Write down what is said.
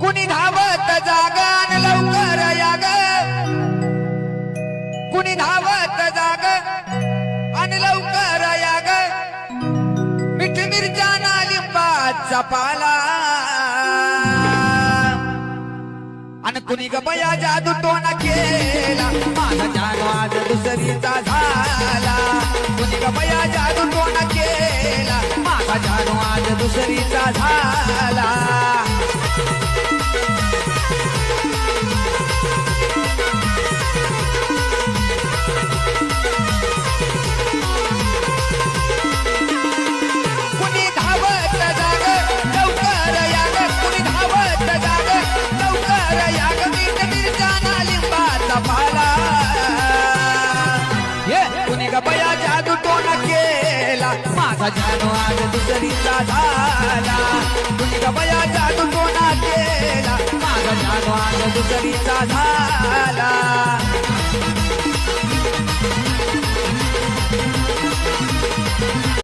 कुणी धावत जागन लवकर याग, कुणी धावत जाग आणि लवकर याग, मिठ मिरच्या लिंबाचा पाला आणि कुणी गबया जादू टोना केला, माझा जानो आज दुसरीचा झाला. कुणी गबया जादू टोना केला, माझा जानो आज दुसरीचा झाला. बया जादू टोना केला, माझा जानो आज दुसरीचा झाला. कुणी बया जादू टोना केला, माझा जानो आज दुसरीचा झाला.